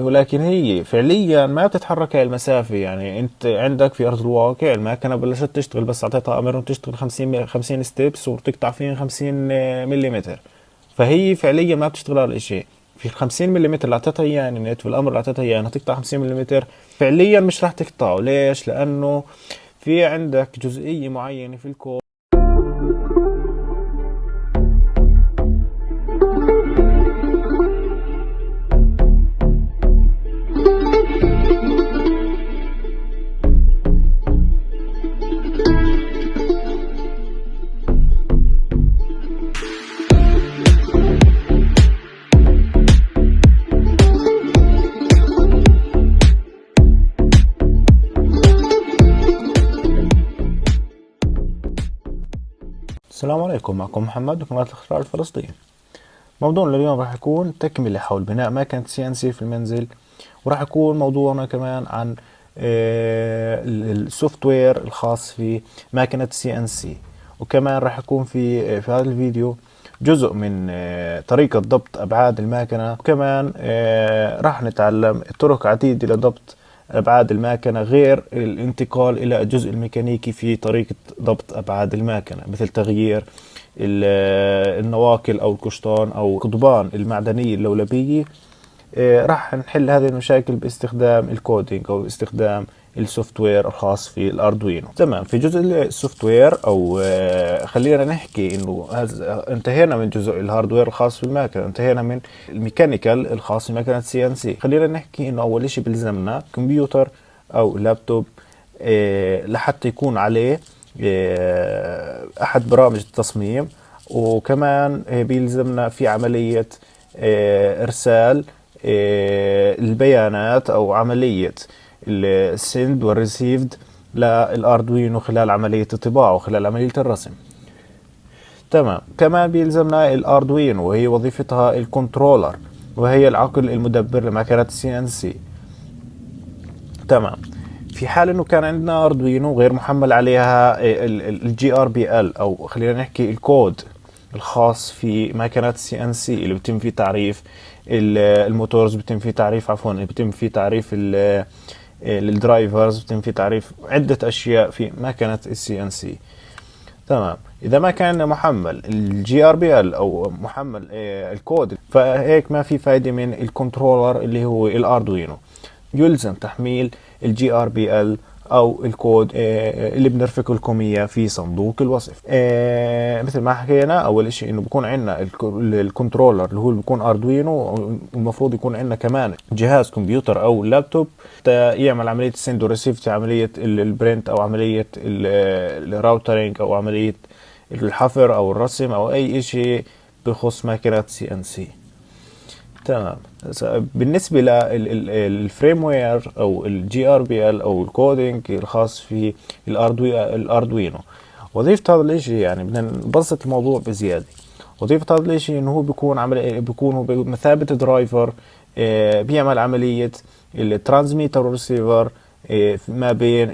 ولكن هي فعليا ما بتتحرك هاي المسافة. يعني انت عندك في ارض الواقع الماكينة بلشت تشتغل، بس اعطيتها امر انه تشتغل 50 ستيبس وتقطع فيهم 50 مليمتر. فهي فعليا ما بتشتغل على الاشي. في ال 50 مليمتر اللي اعطيتها اياه يعني النت، والامر اللي اعطيتها اياه انها تقطع 50 مليمتر، فعليا مش راح تقطعه. ليش؟ لانه في عندك جزئية معينة في الكود. السلام عليكم، معكم محمد بقناة الاختراع الفلسطيني. موضوعنا اليوم راح يكون تكملة حول بناء ماكينة سي ان سي في المنزل، وراح يكون موضوعنا كمان عن السوفت وير الخاص في ماكينة سي ان سي. وكمان راح يكون في هذا الفيديو جزء من طريقة ضبط أبعاد الماكينة، وكمان راح نتعلم طرق عديدة لضبط أبعاد الماكنة غير الانتقال إلى الجزء الميكانيكي في طريقة ضبط أبعاد الماكنة، مثل تغيير النواقل أو الكشطان أو القضبان المعدنية اللولبية. راح نحل هذه المشاكل باستخدام الكودينج أو باستخدام السوفت وير الخاص في الاردوينو. تمام. في جزء السوفت وير او خلينا نحكي انه انتهينا من جزء الهاردوير الخاص بالماكينه، انتهينا من الميكانيكال الخاص بماكينه سي ان سي. خلينا نحكي انه اول شيء بيلزمنا كمبيوتر او لابتوب لحتى يكون عليه احد برامج التصميم، وكمان بيلزمنا في عمليه ارسال البيانات او عمليه السند والريسيفد للاردوينو خلال عمليه الطباعه وخلال عمليه الرسم. تمام. كمان بيلزمنا الاردوينو وهي وظيفتها الكنترولر، وهي العقل المدبر لماكينه السي ان سي. تمام. في حال انه كان عندنا اردوينو غير محمل عليها الجي ار بي ال، او خلينا نحكي الكود الخاص في ماكينات السي ان سي اللي بيتم فيه تعريف الموتورز، بيتم فيه تعريف عفوا بيتم فيه تعريف الدرايفرز، بيتم فيه تعريف عدة اشياء في ماكينة السي ان سي. تمام. اذا ما كان محمل الجي ار بي ال او محمل الكود، فهيك ما في فايدة من الكنترولر اللي هو الاردوينو. يلزم تحميل الجي ار بي ال او الكود اللي بنرفقه لكم اياه في صندوق الوصف. مثل ما حكينا، اول شيء انه بكون عندنا الكنترولر اللي هو بيكون اردوينو، والمفروض يكون عندنا كمان جهاز كمبيوتر او لابتوب يعمل عمليه السند وريسيف، عمليه البرنت او عمليه الراوترنج او عمليه الحفر او الرسم او اي شيء بخص ماكينات سي ان سي. تمام. بالنسبة للفريم وير او الجي ار بي ال او الكودينج الخاص في الاردوينو، وظيفة هذا الاشي يعني بدنا نبسط الموضوع بزيادة. وظيفة هذا الاشي انه هو بيكون هو بمثابة درايفر، بيعمل عملية الترانسميتر والريسيفر ما بين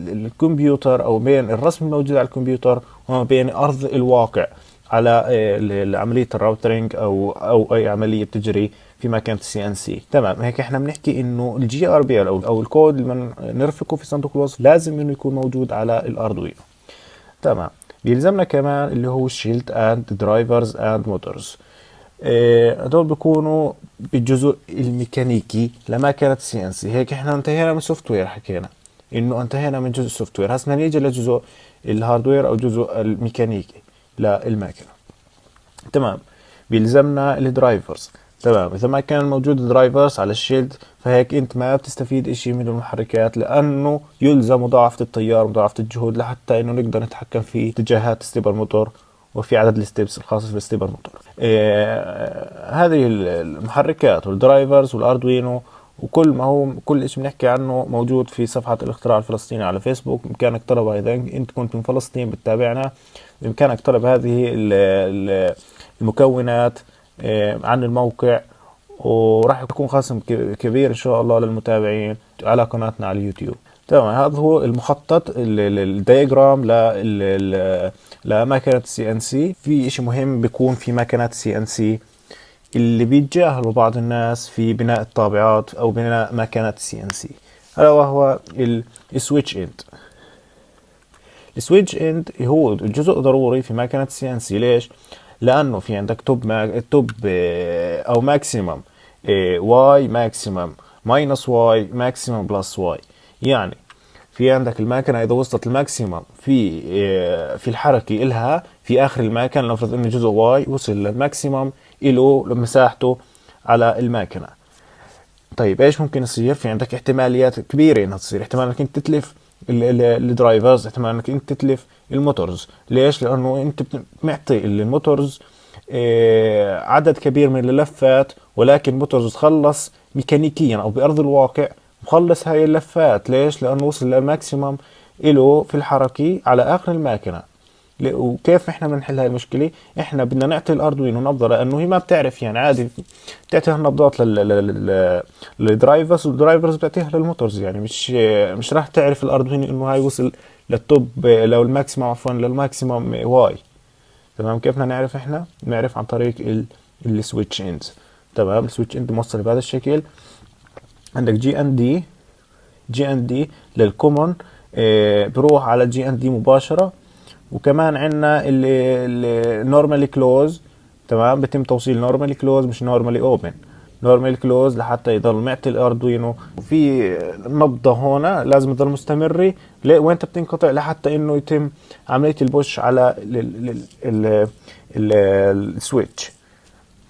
الكمبيوتر او بين الرسم الموجود على الكمبيوتر وما بين ارض الواقع على عمليه الراوترنج او اي عمليه بتجري في مكان السي ان سي. تمام. هيك احنا بنحكي انه الجي ار بي ال او الكود اللي نرفقه في صندوق الوصف لازم انه يكون موجود على الاردوينو. تمام. بيلزمنا كمان اللي هو الشيلد اند درايفرز اند موتورز. هدول بيكونوا بالجزء الميكانيكي لماكينة سي ان سي. هيك احنا انتهينا من السوفت وير، حكينا انه انتهينا من جزء السوفت وير. هسه نيجي لجزء الهاردوير او جزء الميكانيكي للماكينة. تمام. بيلزمنا الدرايفرز. تمام. اذا ما كان موجود درايفرز على الشيلد، فهيك انت ما بتستفيد اشي من المحركات، لانه يلزم مضاعفة التيار ومضاعفة الجهود لحتى انه نقدر نتحكم في اتجاهات ستيبر موتور وفي عدد الستيبس الخاصة بالستيبر موتور. هذه المحركات والدرايفرز والاردوينو وكل ما هو كل شيء بنحكي عنه موجود في صفحة الاختراع الفلسطيني على فيسبوك. بإمكانك طلبها إذا أنت كنت من فلسطين بتتابعنا. بإمكانك طلب هذه المكونات عن الموقع، وراح يكون خصم كبير إن شاء الله للمتابعين على قناتنا على اليوتيوب. تمام. هذا هو المخطط الدياجرام لماكينة السي ان سي. في اشي مهم بيكون في ماكينات السي ان سي اللي بيتجاهله بعض الناس في بناء الطابعات أو بناء ماكينات السي ان سي، ألا وهو السويتش اند. السويتش اند هو جزء ضروري في ماكينة السي ان سي. ليش؟ لأنه في عندك توب أو ماكسيمم واي ماكسيمم ماينس واي ماكسيمم بلس واي. يعني في عندك الماكينة إذا وصلت الماكسيمم في الحركة إلها في آخر الماكينة، نفرض إنه جزء واي وصل للماكسيمم إله مساحته على الماكينة. طيب ايش ممكن يصير؟ في عندك احتماليات كبيرة انها تصير. احتمال انك انت تتلف الدرايفرز، احتمال انك انت تتلف الموتورز. ليش؟ لانه انت معطي الموتورز عدد كبير من اللفات، ولكن موتورز تخلص ميكانيكيا او بارض الواقع مخلص هاي اللفات. ليش؟ لانه وصل للماكسيمم له في الحركة على اخر الماكينة. وكيف احنا بنحل هاي المشكله؟ احنا بدنا نعطي الاردوينو نبضه، لانه هي ما بتعرف يعني عادي بتعطيها النبضات للدرايفرز، والدرايفرز بتعطيها للموتورز. يعني مش راح تعرف الاردوينو انه هاي وصل للتوب لو الماكسيمم عفوا للماكسيمم واي. تمام. كيف بدنا نعرف؟ احنا بنعرف عن طريق السويتش اندز. تمام. السويتش اند موصل بهذا الشكل. عندك جي ان دي للكومن بروح على جي ان دي مباشره. وكمان عندنا اللي نورمالي كلوز. تمام. بتم توصيل نورمالي كلوز مش نورمالي اوبن. نورمالي كلوز لحتى يضل معطي الاردوينو في نبضه هنا لازم تضل مستمره وين بتنقطع لحتى انه يتم عمليه البوش على السويتش.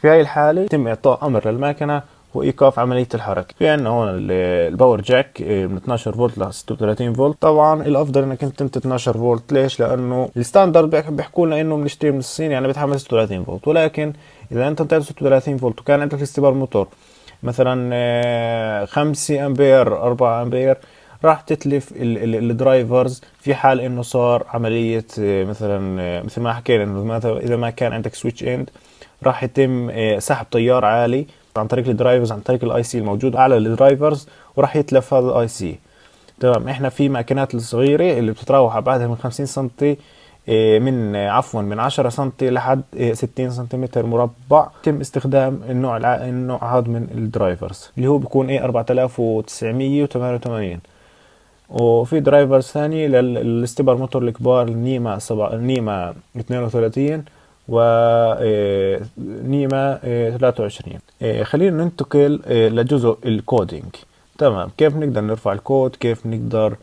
في هاي الحالة يتم إعطاء أمر للماكنة وإيقاف عملية الحركة. في عندنا هون الباور جاك من 12 فولت ل 36 فولت. طبعا الأفضل إنك أنت 12 فولت. ليش؟ لأنه الستاندرد بيحكوا لنا إنه بنشتري من الصين يعني بيتحمل 36 فولت، ولكن إذا أنت بتعمل 36 فولت وكان عندك استبار موتور مثلا 5 أمبير 4 أمبير، راح تتلف الدرايفرز في حال انه صار عملية مثلا مثل ما حكينا انه اذا ما كان عندك سويتش اند راح يتم سحب تيار عالي عن طريق الدرايفرز، عن طريق الاي سي الموجود على الدرايفرز، وراح يتلف هذا الاي سي. تمام. احنا في ماكينات الصغيرة اللي بتتراوح ابعادها من 50 سنتي من 10 سنتي لحد 60 سنتيمتر مربع، يتم استخدام النوع هذا من الدرايفرز اللي هو بيكون 4988. وفي درايفرز ثاني للاستبر موتور الكبار النيما 32 ونيما 23. خلينا ننتقل لجزء الكودينج. تمام. كيف نقدر نرفع الكود؟ كيف نقدر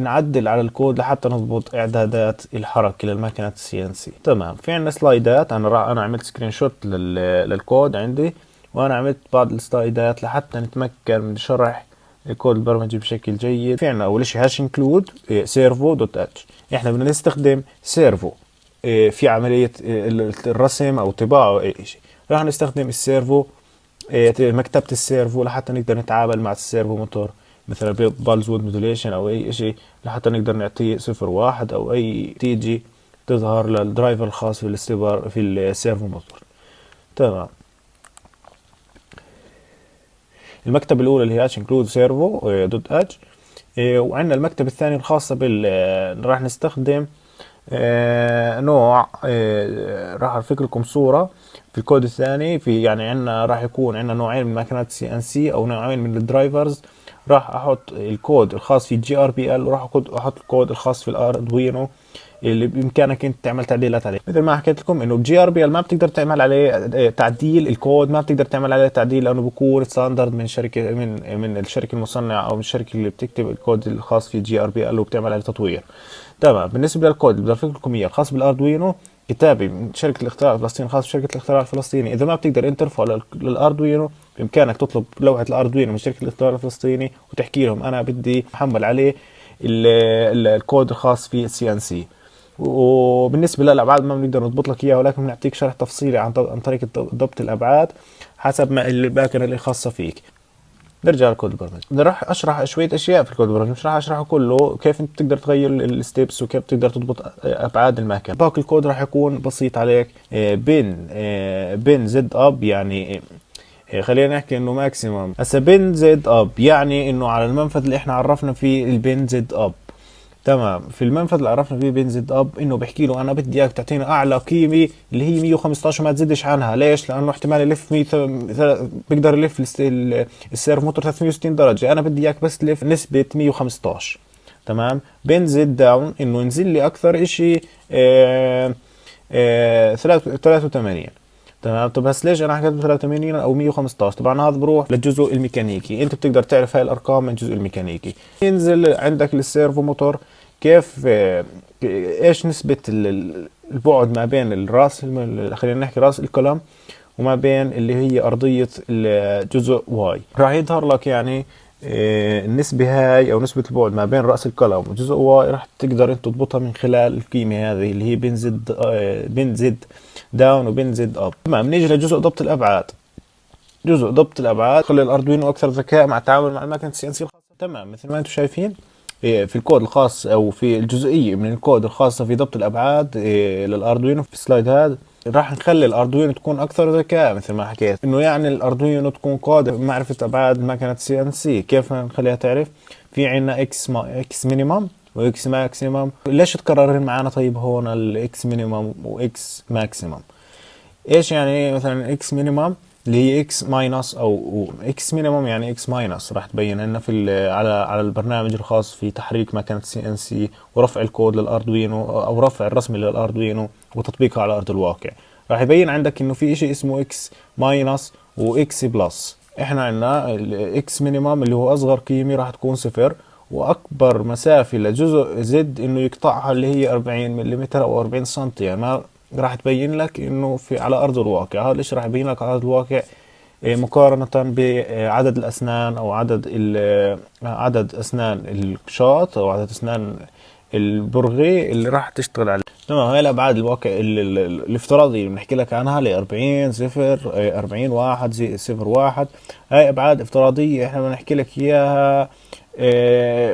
نعدل على الكود لحتى نضبط اعدادات الحركه للماكينات السي ان سي. تمام. في عندنا سلايدات. انا عملت سكرين شوت للكود عندي، وانا عملت بعض السلايدات لحتى نتمكن من شرح الكود البرمجي بشكل جيد. في عندنا اول شيء هاش انكلود سيرفو دوت اتش. احنا بدنا نستخدم سيرفو في عملية الرسم او الطباعة او اي شيء. راح نستخدم السيرفو مكتبة السيرفو لحتى نقدر نتعامل مع السيرفو موتور، مثلا بالز وود مودوليشن او اي شيء، لحتى نقدر نعطيه 0 1 او اي تيجي تظهر للدرايفر الخاص في الاستبار في السيرفو موتور. تمام. المكتبة الأولى اللي هي اتش انكلود سيرفو دوت اتش. وعندنا المكتبة الثانية الخاصة راح نستخدم نوع راح ارفق لكم صورة في الكود الثاني. في يعني عندنا راح يكون عندنا نوعين من ماكينات سي ان سي او نوعين من الدرايفرز. راح احط الكود الخاص في جي ار بي ال، وراح احط الكود الخاص في الاردوينو اللي بامكانك انت تعمل تعديلات عليه. مثل ما حكيت لكم انه بجي ار بي ال ما بتقدر تعمل عليه تعديل، الكود ما بتقدر تعمل عليه تعديل لانه بكون ستاندرد من شركه من الشركه المصنعه او من الشركه اللي بتكتب الكود الخاص في جي ار بي ال وبتعمل عليه تطوير. تمام. بالنسبه للكود اللي بدي ارفق لكم اياه الخاص بالاردوينو كتابي من شركه الاختراع الفلسطيني، خاص بشركه الاختراع الفلسطيني. اذا ما بتقدر انت ترفعه للاردوينو بامكانك تطلب لوحه الاردوينو من شركه الاختراع الفلسطيني وتحكي لهم انا بدي احمل عليه الكود الخاص في السي ان سي. وبالنسبه للابعاد ما بنقدر نضبط لك اياها، ولكن بنعطيك شرح تفصيلي عن طريقه ضبط الابعاد حسب ما الماكينه اللي خاصه فيك. نرجع للكود البرمجي. بدي راح اشرح شويه اشياء في الكود البرمجي، مش راح اشرحه كله، كيف انت تقدر تغير الستبس وكيف تقدر تضبط ابعاد الماكينه. باقي الكود راح يكون بسيط عليك. بين زد اب يعني خلينا نحكي انه ماكسيمم. هسه بين زد اب يعني انه على المنفذ اللي احنا عرفنا فيه البين زد اب تمام. في المنفذ اللي عرفنا فيه بينزد اب انه بحكي له انا بدي اياك تعطيني اعلى قيمه اللي هي 115 وما تزيدش عنها. ليش؟ لانه احتمال يلف 100 بيقدر يلف السيرفو موتور 360 درجه، انا بدي اياك بس تلف نسبه 115. تمام. بينزل داون انه ينزل لي اكثر اشي 83. تمام. طب بس ليش انا حكيت 83 او 115؟ طبعا هذا بروح للجزء الميكانيكي، انت بتقدر تعرف هاي الارقام من الجزء الميكانيكي. ينزل عندك السيرفو موتور كيف ايش نسبة البعد ما بين الراس، خلينا نحكي راس القلم، وما بين اللي هي ارضية الجزء واي. راح يظهر لك يعني النسبة هاي او نسبة البعد ما بين رأس القلم وجزء واي، راح تقدر انت تضبطها من خلال القيمة هذه اللي هي بنزد داون وبنزد اب. تمام. نيجي لجزء ضبط الابعاد. جزء ضبط الابعاد خلي الاردوينو اكثر ذكاء مع التعامل مع الماكينة السي ان سي الخاصة. تمام. مثل ما انتم شايفين في الكود الخاص او في الجزئية من الكود الخاصة في ضبط الابعاد للاردوينو في السلايد هذا، راح نخلي الاردوينو تكون اكثر ذكاء. مثل ما حكيت انه يعني الاردوينو تكون قادر بمعرفة ابعاد ماكينة سي ان سي. كيف نخليها تعرف؟ في عندنا اكس مينيمم واكس ماكسيمم. ليش تكررين معانا طيب هون الاكس مينيمم واكس ماكسيمم؟ ايش يعني مثلا اكس مينيمم اللي هي اكس ماينس او اكس مينيمم يعني اكس ماينس راح تبين لنا في على البرنامج الخاص في تحريك ماكينة سي ان سي ورفع الكود للاردوينو او رفع الرسم للاردوينو وتطبيقها على ارض الواقع. راح يبين عندك انه في اشي اسمه اكس ماينس واكس بلس. احنا عندنا الاكس مينيمم اللي هو اصغر قيمة راح تكون صفر، واكبر مسافة لجزء زد انه يقطعها اللي هي 40 ملم او 40 سم. يعني ما راح تبين لك انه في على ارض الواقع. هذا الشيء راح يبين لك على ارض الواقع مقارنة بعدد الاسنان او عدد اسنان الشاط او عدد اسنان البرغي اللي راح تشتغل عليه. تمام. هاي الابعاد الواقع الافتراضي اللي بنحكي لك عنها ل 40 0 40 1 0 1. هاي ابعاد افتراضيه احنا بنحكي لك اياها.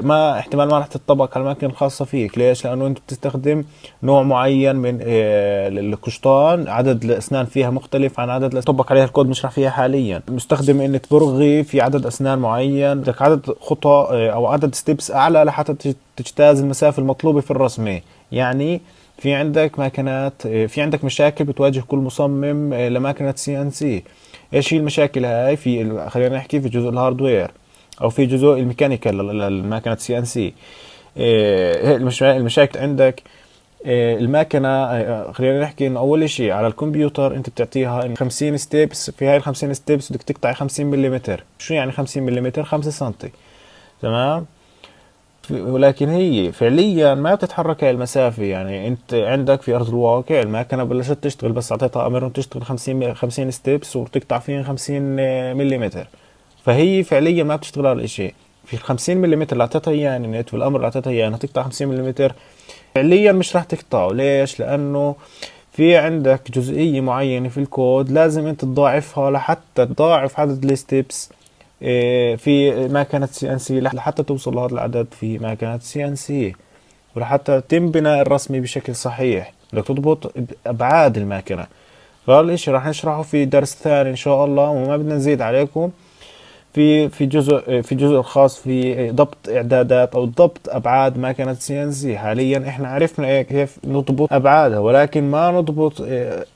ما احتمال ما راح تطبق على الاماكن الخاصه فيك. ليش؟ لانه انت بتستخدم نوع معين من القشطان، عدد الاسنان فيها مختلف عن عدد تطبق عليها الكود مشرح فيها حاليا. مستخدم ان تبرغي في عدد اسنان معين، بدك عدد خطى او عدد ستيبس اعلى لحتى تجتاز المسافه المطلوبه في الرسمه. يعني في عندك ماكينات، في عندك مشاكل بتواجه كل مصمم لماكينة سي ان سي. ايش هي المشاكل هاي؟ خلينا نحكي في جزء الهاردوير او في جزء الميكانيكال للماكينة سي ان سي. المشاكل عندك الماكينة خلينا نحكي انه اول اشي على الكمبيوتر انت بتعطيها 50 ستيبس. في هاي ال 50 ستيبس بدك تقطع 50 ملم. شو يعني 50 ملم؟ 5 سم. تمام. ولكن هي فعليا ما بتتحرك هاي المسافة. يعني انت عندك في ارض الواقع الماكينة بلشت تشتغل، بس اعطيتها امر تشتغل 50 ستيبس وتقطع فيهم 50 ملم. فهي فعليا ما بتشتغل على الاشي. في ال 50 ملم اللي اعطيتها اياه النت والامر اللي اعطيتها اياه انها تقطع 50 ملم فعليا مش راح تقطعه. ليش؟ لانه في عندك جزئية معينة في الكود لازم انت تضاعفها لحتى تضاعف عدد الستيبس في ماكينة سي ان سي لحتى توصل لهذا العدد في ماكينة سي ان سي، ولحتى تنبنى الرسمي بشكل صحيح بدك تضبط ابعاد الماكينة. فهذا الاشي راح نشرحه في درس ثاني ان شاء الله، وما بدنا نزيد عليكم. في جزء خاص في ضبط اعدادات او ضبط ابعاد ماكينة سي ان سي. حاليا احنا عرفنا كيف نضبط ابعادها، ولكن ما نضبط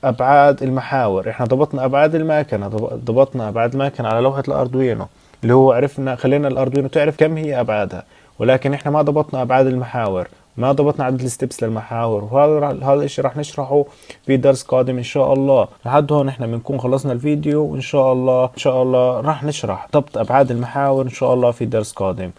ابعاد المحاور. احنا ضبطنا ابعاد الماكينة، ضبطنا ابعاد الماكينة على لوحة الاردوينو اللي هو عرفنا خلينا الاردوينو تعرف كم هي ابعادها، ولكن احنا ما ضبطنا ابعاد المحاور، ما ضبطنا عدد الستبس للمحاور. وهذا الشيء راح نشرحه في درس قادم ان شاء الله. لحد هون احنا بنكون خلصنا الفيديو، وان شاء الله راح نشرح ضبط ابعاد المحاور ان شاء الله في درس قادم.